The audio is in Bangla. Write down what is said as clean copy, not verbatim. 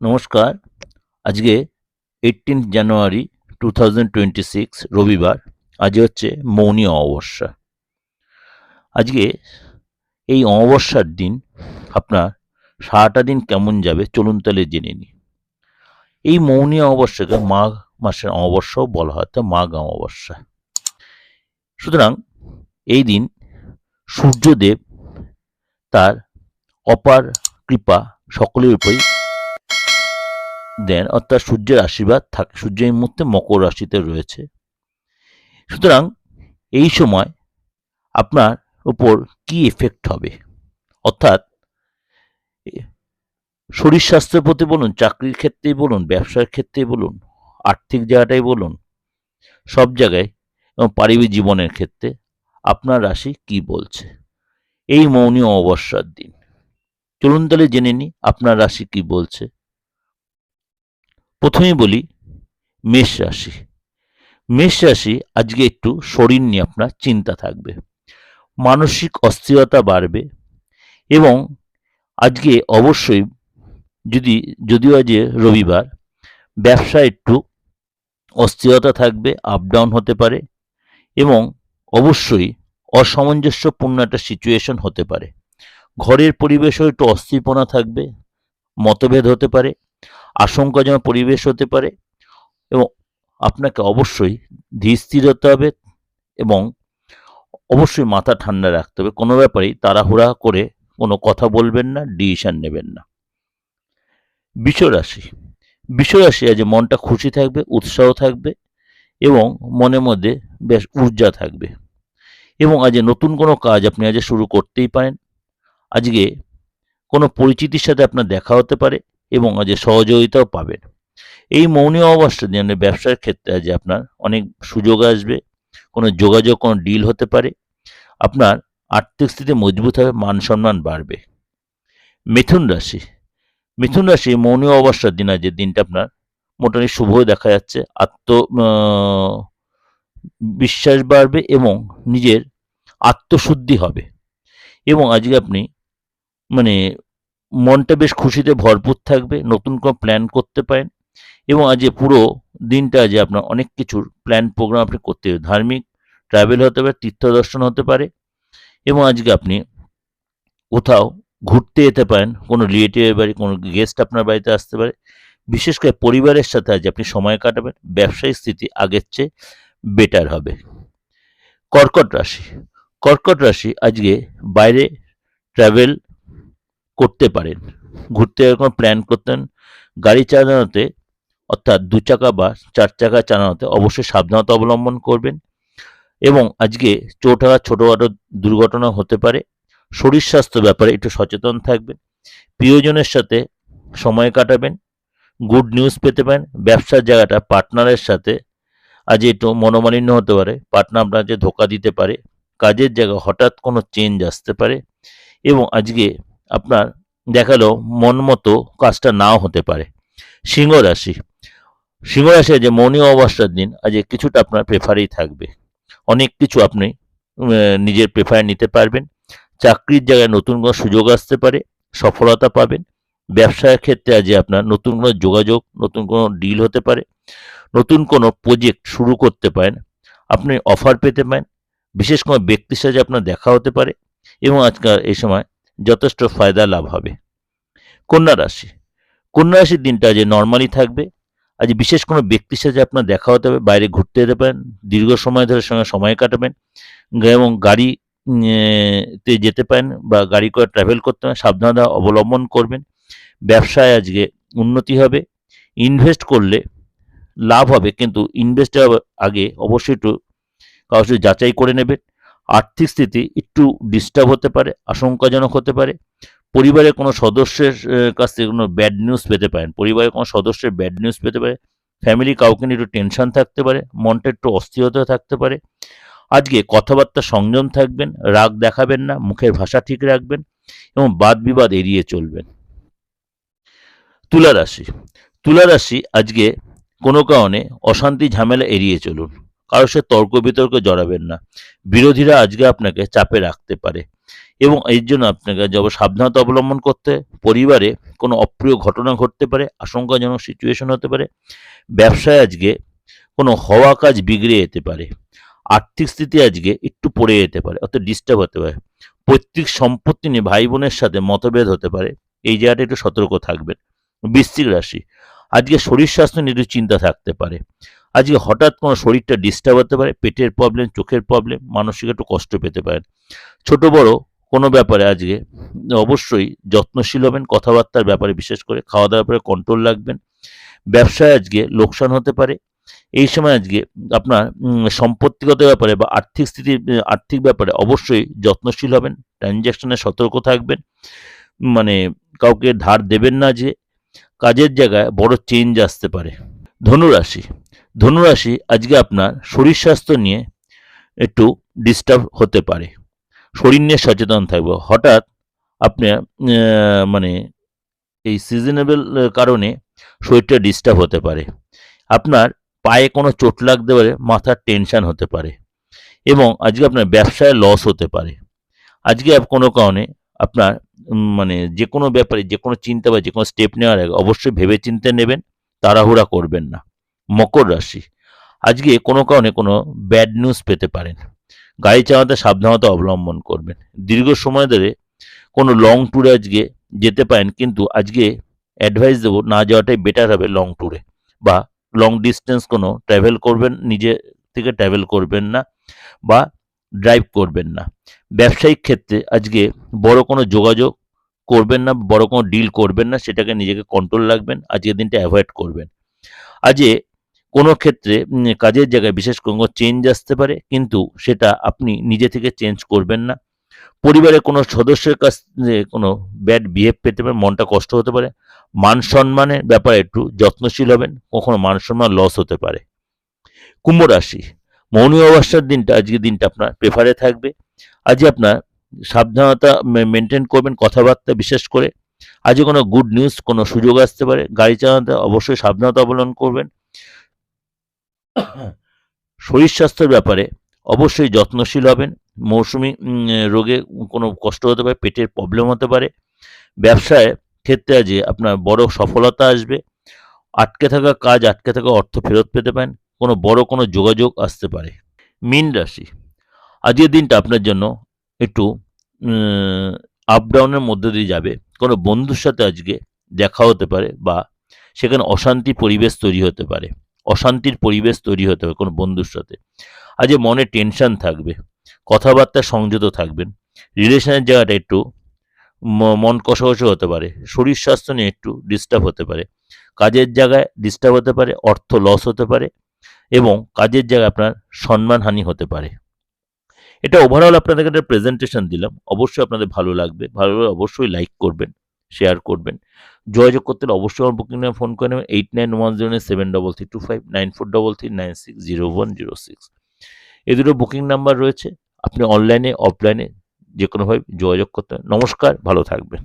নমস্কার। আজকে 18 জানুয়ারি 2026 রবিবার। আজ হচ্ছে মৌনী অমাবস্যা। আজকে এই অমাবস্যার দিন আপনার সারাটা দিন কেমন যাবে চলুন তাহলে জেনে নিই। এই মৌনী অমাবস্যাকে মাঘ মাসের অমাবস্যাও বলা হয়, তো মাঘ অমাবস্যা। সুতরাং এই দিন সূর্যদেব তার অপার কৃপা সকলের উপরই দেন, অর্থাৎ সূর্যের আশীর্বাদ থাকে। সূর্য এই মুহূর্তে মকর রাশিতে রয়েছে। সুতরাং এই সময় আপনার উপর কি এফেক্ট হবে, অর্থাৎ শরীর স্বাস্থ্যের প্রতি বলুন, চাকরির ক্ষেত্রেই বলুন, ব্যবসার ক্ষেত্রেই বলুন, আর্থিক জায়গাটাই বলুন, সব জায়গায় এবং পারিবারিক জীবনের ক্ষেত্রে আপনার রাশি কি বলছে এই মৌনী অমাবস্যার দিন। চলুন তাহলে জেনে নিই আপনার রাশি কি বলছে। প্রথমেই বলি মেষ রাশি। মেষ রাশি আজকে একটু শরীর নিয়ে আপনার চিন্তা থাকবে, মানসিক অস্থিরতা বাড়বে এবং আজকে অবশ্যই যদিও আজ রবিবার, ব্যবসায় একটু অস্থিরতা থাকবে, আপ ডাউন হতে পারে এবং অবশ্যই অসামঞ্জস্যপূর্ণ একটা সিচুয়েশন হতে পারে। ঘরের পরিবেশেও একটু অস্থিরপনা থাকবে, মতভেদ হতে পারে, আশঙ্কাজনক পরিবেশ হতে পারে এবং আপনাকে অবশ্যই ধীর স্থির হতে হবে এবং অবশ্যই মাথা ঠান্ডা রাখতে হবে। কোনো ব্যাপারেই তাড়াহুড়া করে কোনো কথা বলবেন না, ডিসিশন নেবেন না। বৃষ রাশি। বৃষ রাশি আজ মনটা খুশি থাকবে, উৎসাহ থাকবে এবং মনের মধ্যে বেশ ঊর্জা থাকবে এবং আজ নতুন কোনো কাজ আপনি আজ শুরু করতেই পারেন। আজকে কোনো পরিচিতির সাথে আপনার দেখা হতে পারে এবং আজ সহযোগিতাও পাবেন। এই মৌনী অমাবস্যার দিনে ব্যবসার ক্ষেত্রে আজ আপনার অনেক সুযোগ আসবে, কোনো যোগাযোগ, কোনো ডিল হতে পারে, আপনার আর্থিক স্থিতি মজবুত হবে, মান সম্মান বাড়বে। মিথুন রাশি। মিথুন রাশি মৌনী অমাবস্যার দিন আজ দিনটা আপনার মোটামুটি শুভ দেখা যাচ্ছে। বিশ্বাস বাড়বে এবং নিজের আত্মশুদ্ধি হবে এবং আজকে আপনি মনটা বেশ খুশিতে ভরপুর থাকবে, নতুন কোনো প্ল্যান করতে পারেন এবং আজ পুরো দিনটা আজ আপনার অনেক কিছুর প্ল্যান প্রোগ্রাম আপনি করতে পারেন। ধার্মিক ট্রাভেল হতে পারে, তীর্থ দর্শন হতে পারে এবং আজকে আপনি কোথাও ঘুরতে যেতে পারেন, কোনো রিলেটিভের বাড়ি, কোনো গেস্ট আপনার বাড়িতে আসতে পারে। বিশেষ করে পরিবারের সাথে আজ আপনি সময় কাটাবেন, ব্যবসায়িক স্থিতি আগের চেয়ে বেটার হবে। কর্কট রাশি। কর্কট রাশি আজকে বাইরে ট্রাভেল করতে পারেন, ঘুরতে কোনো প্ল্যান করতেন। গাড়ি চালানোতে অর্থাৎ 2 চাকা বা 4 চাকা চালানোতে অবশ্যই সাবধানতা অবলম্বন করবেন এবং আজকে ছোটখাটো ছোটোখাটো দুর্ঘটনা হতে পারে। শরীর স্বাস্থ্য ব্যাপারে একটু সচেতন থাকবেন, প্রিয়জনের সাথে সময় কাটাবেন, গুড নিউজ পেতে পারেন। ব্যবসার জায়গাটা পার্টনারের সাথে আজ একটু মনোমালিন্য হতে পারে, পার্টনার আপনার যে ধোকা দিতে পারে। কাজের জায়গায় হঠাৎ কোনো চেঞ্জ আসতে পারে এবং আজকে আপনার দেখালো মন মতো কাজটা নাও হতে পারে। সিংহ রাশি। সিংহ রাশি যে মৌনী অমাবস্যার দিন আজ কিছুটা আপনার প্রেফারেই থাকবে, অনেক কিছু আপনি নিজের প্রেফারে নিতে পারবেন। চাকরির জায়গায় নতুন কোনো সুযোগ আসতে পারে, সফলতা পাবেন। ব্যবসার ক্ষেত্রে আজ আপনার নতুন কোনো যোগাযোগ, নতুন কোনো ডিল হতে পারে, নতুন কোনো প্রজেক্ট শুরু করতে পারেন, আপনি অফার পেতে পারেন। বিশেষ কোনো ব্যক্তির সাথে আপনার দেখা হতে পারে এবং আজকাল এই সময় যথেষ্ট ফায়দা লাভ হবে। কন্যা রাশি। কন্যা রাশির দিনটা আজ নর্মালি থাকবে। আজ বিশেষ কোনো ব্যক্তির সাথে আপনার দেখা হতে হবে, বাইরে ঘুরতে যেতে পারেন, দীর্ঘ সময় ধরে সঙ্গে সময় কাটাবেন এবং গাড়ি তে যেতে পারেন বা গাড়ি করে ট্রাভেল করতে পারেন, সাবধানতা অবলম্বন করবেন। ব্যবসায় আজকে উন্নতি হবে, ইনভেস্ট করলে লাভ হবে, কিন্তু ইনভেস্টের আগে অবশ্যই একটু কারোর সাথে যাচাই করে নেবেন। আর্থিক স্থিতি একটু ডিস্টার্ব হতে পারে, আশঙ্কাজনক হতে পারে। পরিবারের কোনো সদস্যের কাছ থেকে কোনো ব্যাড নিউজ পেতে পারেন, পরিবারের কোনো সদস্যের ব্যাড নিউজ পেতে পারে। ফ্যামিলি কাউকে নিয়ে একটু টেনশন থাকতে পারে, মনটা একটু অস্থিরতা থাকতে পারে। আজকে কথাবার্তা সংযম থাকবেন, রাগ দেখাবেন না, মুখের ভাষা ঠিক রাখবেন এবং বাদ বিবাদ এড়িয়ে চলবেন। তুলা রাশি। তুলা রাশি আজকে কোনো কারণে অশান্তি ঝামেলা এড়িয়ে চলুন, কারোর সাথে তর্ক বিতর্কে জড়াবেন না। বিরোধীরা আজকে আপনাকে চাপে রাখতে পারে এবং এর জন্য আপনাকে যবে সাবধানতা অবলম্বন করতে হয়। পরিবারে কোনো অপ্রিয় ঘটনা ঘটতে পারে, আশঙ্কাজনক সিচুয়েশন হতে পারে। ব্যবসায় আজকে কোনো হওয়া কাজ বিগড়ে যেতে পারে। আর্থিক স্থিতি আজকে একটু পড়ে যেতে পারে, অর্থাৎ ডিস্টার্ব হতে পারে। পৈতৃক সম্পত্তি নিয়ে ভাই বোনের সাথে মতভেদ হতে পারে, এই জায়গাটা একটু সতর্ক থাকবেন। বৃশ্চিক রাশি, আজকে শরীর স্বাস্থ্য নিয়ে একটু চিন্তা থাকতে পারে। আজকে হঠাৎ কোনো শরীরটা ডিস্টার্ব হতে পারে, পেটের প্রবলেম, চোখের প্রবলেম, মানসিক একটু কষ্ট পেতে পারেন। ছোট বড় কোনো ব্যাপারে আজকে অবশ্যই যত্নশীল হবেন, কথাবার্তার ব্যাপারে বিশেষ করে, খাওয়া দাওয়ার ব্যাপারে কন্ট্রোল রাখবেন। ব্যবসায় আজকে লোকসান হতে পারে। এই সময় আজকে আপনার সম্পত্তিগত ব্যাপারে বা আর্থিক স্থিতি, আর্থিক ব্যাপারে অবশ্যই যত্নশীল হবেন, ট্রানজ্যাকশনে সতর্ক থাকবেন। মানে কাউকে ধার দেবেন না, যে কাজের জায়গায় বড় চেঞ্জ আসতে পারে। ধনুরাশি, ধনুরাশি আজকে আপনার শরীর স্বাস্থ্য নিয়ে একটু ডিস্টার্ব হতে পারে। শরীর নিয়ে সচেতন থাকবে। হঠাৎ আপনার মানে এই সিজনেবল কারণে শরীরটা ডিস্টার্ব হতে পারে। আপনার পায়ে কোনো চোট লাগতে পারে, মাথার টেনশন হতে পারে এবং আজকে আপনার ব্যবসায় লস হতে পারে। আজকে কোনো কারণে আপনার মানে যে কোনো ব্যাপারে যে কোনো চিন্তা বা যে কোনো স্টেপ নেওয়ার আগে অবশ্যই ভেবে চিন্তে নেবেন, তাড়াহুড়া করবেন না। মকর রাশি, আজকে কোনো কারণে কোনো ব্যাড নিউজ পেতে পারেন। গাড়ি চালাতে সাবধানতা অবলম্বন করবেন। দীর্ঘ সময় ধরে কোনো লং ট্যুরে আজকে যেতে পারেন, কিন্তু আজকে অ্যাডভাইস দেবো না যাওয়াটাই বেটার হবে লং ট্যুরে, বা লং ডিস্টেন্স কোনো ট্রাভেল করবেন, নিজে থেকে ট্রাভেল করবেন না বা ড্রাইভ করবেন না। ব্যবসায়িক ক্ষেত্রে আজকে বড় কোনো যোগাযোগ করবেন না, বড় কোনো ডিল করবেন না, সেটাকে নিজেকে কন্ট্রোল রাখবেন। আজকের দিনটা অ্যাভয়েড করবেন। আজকে কোনো ক্ষেত্রে কাজের জায়গায় বিশেষ কোনো চেঞ্জ আসতে পারে, কিন্তু সেটা আপনি নিজে থেকে চেঞ্জ করবেন না। পরিবারের কোনো সদস্যের কাছ থেকে কোনো ব্যাড বিহেভ পেতে পারে, মনটা কষ্ট হতে পারে। মান সম্মানের ব্যাপারে একটু যত্নশীল হবেন, কখনো মান সম্মান লস হতে পারে। কুম্ভ রাশি, মৌনী অমাবস্যার দিনটা, আজকের দিনটা আপনার প্রেফারে থাকবে। আজ আপনার সাবধানতা মেনটেন করবেন, কথাবার্তা বিশেষ করে। আজকে কোনো গুড নিউজ, কোনো সুযোগ আসতে পারে। গাড়ি চালাতে অবশ্যই সাবধানতা অবলম্বন করবেন। শরীর স্বাস্থ্যের ব্যাপারে অবশ্যই যত্নশীল হবেন। মৌসুমি রোগে কোনো কষ্ট হতে পারে, পেটের প্রবলেম হতে পারে। ব্যবসায় ক্ষেত্রে আজ আপনার বড় সফলতা আসবে। আটকে থাকা কাজ, আটকে থাকা অর্থ ফেরত পেতে পারেন। কোনো বড় কোনো যোগাযোগ আসতে পারে। মীন রাশি, আজকের দিনটা আপনার জন্য একটু আপ ডাউনের মধ্যে দিয়ে যাবে। কোনো বন্ধুর সাথে আজকে দেখা হতে পারে, বা সেখানে অশান্তির পরিবেশ তৈরি হতে পারে। অশান্তির পরিবেশ তৈরি হতে পারে কোনো বন্ধুর সাথে। আজ মনে টেনশন থাকবে, কথাবার্তা সংযত থাকবেন। রিলেশনের জায়গাটা একটু মন কষাকষি হতে পারে। শরীর স্বাস্থ্য নিয়ে একটু ডিস্টার্ব হতে পারে। কাজের জায়গায় ডিস্টার্ব হতে পারে, অর্থ লস হতে পারে এবং কাজের জায়গায় আপনার সম্মানহানি হতে পারে। এটা ওভারঅল আপনাদেরকে একটা প্রেজেন্টেশন দিলাম। অবশ্যই আপনাদের ভালো লাগবে। ভালো লাগলে অবশ্যই লাইক করবেন, শেয়ার করবেন। যোগাযোগ করতে হলে অবশ্যই আমার বুকিং নাম্বার ফোন করে নেবেন 89107339 9433960106। এই দুটো বুকিং নাম্বার রয়েছে। আপনি অনলাইনে অফলাইনে যে কোনোভাবে যোগাযোগ করতে পারেন। নমস্কার, ভালো থাকবেন।